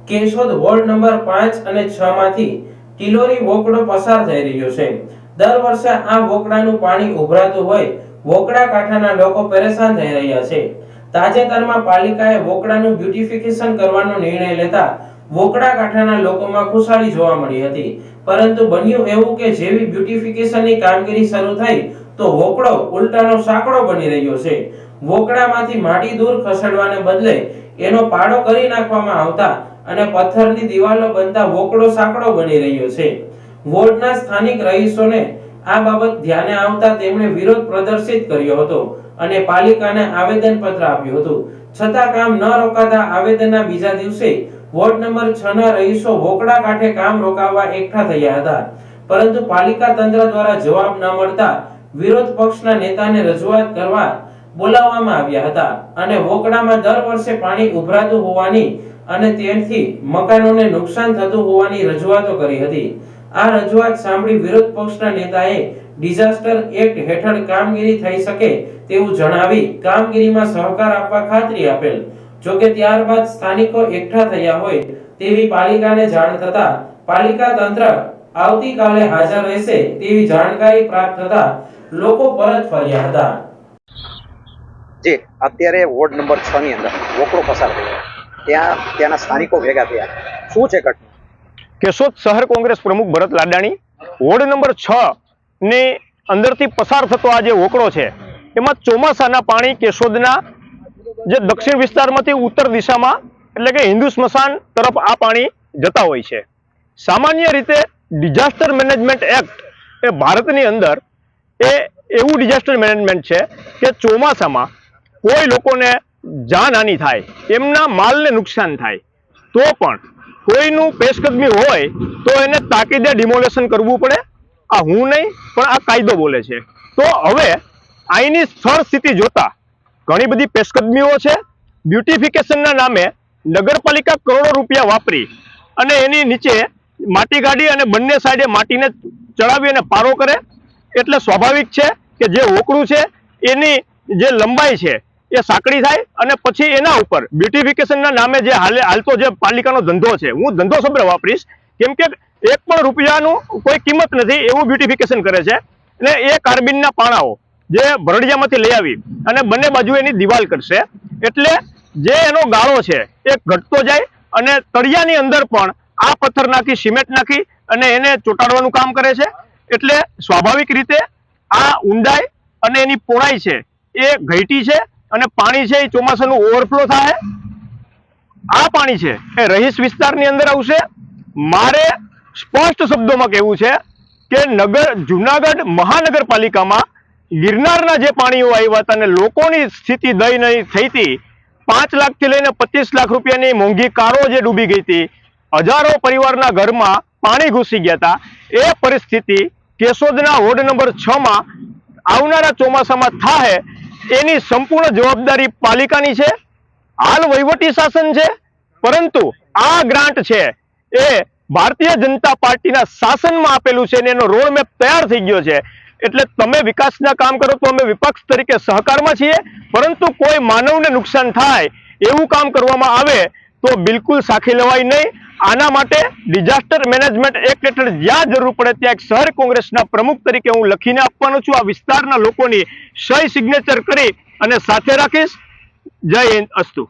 Keshod ward number 5 અને 6 માંથી ટિલોરી વોકડો પસાર થઈ રહ્યો છે। દર વર્ષે આ વોકડાનું પાણી ઉભરાતું હોય વોકડા કાંઠાના લોકો પરેશાન થઈ રહ્યા છે। તાજેતરમાં પાલિકાએ વોકડાનું બ્યુટિફિકેશન કરવાનો નિર્ણય લેતા વોકડા કાંઠાના લોકોમાં ખુશાલી જોવા મળી હતી, પરંતુ બન્યું એવું કે જેવી બ્યુટિફિકેશનની કામગીરી શરૂ થઈ તો વોકડો ઉલટાનો સાંકડો બની રહ્યો છે। વોકડામાંથી માટી દૂર ખસેડવાને બદલે એનો પાડો કરી નાખવામાં આવતા અને પથ્થરની દિવાલો બનતા વોકડો સાંકડો બની રહ્યો છે। વોર્ડના સ્થાનિક રહીશોને આ બાબત ધ્યાને આવતા તેમણે વિરોધ પ્રદર્શિત કર્યો હતો અને પાલિકાને આવેદનપત્ર આપ્યું હતું, છતાં કામ ન રોકાતા આવેદનના બીજા દિવસે વોર્ડ નંબર 6 ના રહીશો વોકડા કાંઠે કામ રોકાવવા એકઠા થયા હતા, પરંતુ પાલિકા તંત્ર દ્વારા જવાબ ન મળતા વિરોધ પક્ષના નેતાને રજૂઆત કરવા બોલાવવામાં આવ્યા હતા અને વોકડામાં દર વર્ષે પાણી ઉભરાતું હોવાની અને તેથી મકાનોને નુકસાન થતું હોવાની રજૂઆતો કરી હતી। આ રજૂઆત સાંભળી વિરોધ પક્ષના નેતાએ ડિઝાસ્ટર એક્ટ હેઠળ કામગીરી થઈ શકે તેવું જણાવી કામગીરીમાં સહકાર આપવા ખાતરી આપેલ। જોકે ત્યારબાદ સ્થાનિકો એકઠા થયા હોય તેવી પાલિકાને જાણ થતા પાલિકા તંત્ર આવતીકાલે હાજર રહેશે તેવી જાણકારી પ્રાપ્ત થતા લોકો પરત ફર્યા હતા। જે અત્યારે વોર્ડ નંબર 6 ની અંદર વોકડો પસાર થયો, ત્યાંના સ્થાનિકો ભેગા થયા, શું છે ઘટના? કેશોદ શહેર કોંગ્રેસ પ્રમુખ ભરત લાડાણી વોર્ડ નંબર 6 ની અંદરથી પસાર થતો આ જે વોકડો છે એમાં ચોમાસાના પાણી કેશોદના જે દક્ષિણ વિસ્તારમાંથી ઉત્તર દિશામાં એટલે કે હિન્દુ સ્મશાન તરફ આ પાણી જતા હોય છે। સામાન્ય રીતે ડિઝાસ્ટર મેનેજમેન્ટ એક્ટ એ ભારતની અંદર એ એવું ડિઝાસ્ટર મેનેજમેન્ટ છે કે ચોમાસામાં કોઈ લોકોને જાનહાનિ થાય, એમના માલને નુકસાન થાય તો પણ કોઈનું પેશકદમી હોય તો એને તાકીદે ડિમોલેશન કરવું પડે। આ હું નહીં પણ આ કાયદો બોલે છે। તો હવે અહીંની સ્થળ સ્થિતિ જોતા ઘણી બધી પેશકદમીઓ છે। બ્યુટિફિકેશનના નામે નગરપાલિકા કરોડો રૂપિયા વાપરી અને એની નીચે માટી કાઢી અને બંને સાઈડે માટીને ચડાવી અને પારો કરે, એટલે સ્વાભાવિક છે કે જે વોકડું છે એની જે લંબાઈ છે એ સાંકડી થાય અને પછી એના ઉપર બ્યુટિફિકેશનના નામે જે હાલતો જે પાલિકાનો ધંધો છે, હું ધંધો શબ્દ વાપરીશ કેમ કે 1 પણ રૂપિયાનું કોઈ કિંમત નથી એવું બ્યુટિફિકેશન કરે છે। અને એ કાર્બિનના પાણાઓ જે ભરડિયામાંથી લઈ આવી અને બંને બાજુ એની દિવાલ કરશે, એટલે જે એનો ગાળો છે એ ઘટતો જાય અને તળિયાની અંદર પણ આ પથ્થર નાખી સિમેન્ટ નાખી અને એને ચોંટાડવાનું કામ કરે છે। એટલે સ્વાભાવિક રીતે આ ઊંડાઈ અને એની પહોળાઈ છે એ ઘટી છે અને પાણી છે એ ચોમાસાનું ઓવરફ્લો થાય। આ પાણી છે એ રહીશ વિસ્તારની અંદર આવશે। મારે સ્પષ્ટ શબ્દોમાં કહેવું છે કે જુનાગઢ મહાનગરપાલિકામાં ગિરનારના જે પાણીઓ આવ્યા હતા અને લોકોની સ્થિતિ દયનીય થઈ હતી, 5 લાખથી લઈને 25 લાખ રૂપિયાની મોંઘી કારો જે ડૂબી ગઈ હતી, હજારો પરિવારના ઘરમાં પાણી ઘૂસી ગયા હતા, એ પરિસ્થિતિ કેશોદના વોર્ડ નંબર 6 માં આવનારા ચોમાસામાં થાય એની સંપૂર્ણ જવાબદારી પાલિકાની છે। હાલ વહીવટી શાસન છે, પરંતુ આ ગ્રાન્ટ છે એ ભારતીય જનતા પાર્ટીના શાસનમાં આપેલું છે અને એનો રોડમેપ તૈયાર થઈ ગયો છે। એટલે તમે વિકાસના કામ કરો તો અમે વિપક્ષ તરીકે સહકારમાં છીએ, પરંતુ કોઈ માનવને નુકસાન થાય એવું કામ કરવામાં આવે તો બિલકુલ સાખી લેવાય નહીં। આના માટે ડિઝાસ્ટર મેનેજમેન્ટ એક્ટ હેઠળ જ્યાં જરૂર પડે ત્યાં એક શહેર કોંગ્રેસના પ્રમુખ તરીકે હું લખીને આપવાનો છું। આ વિસ્તારના લોકોની સહી સિગ્નેચર કરી અને સાથે રાખીશ। જય હિન્દ, અસ્તુ।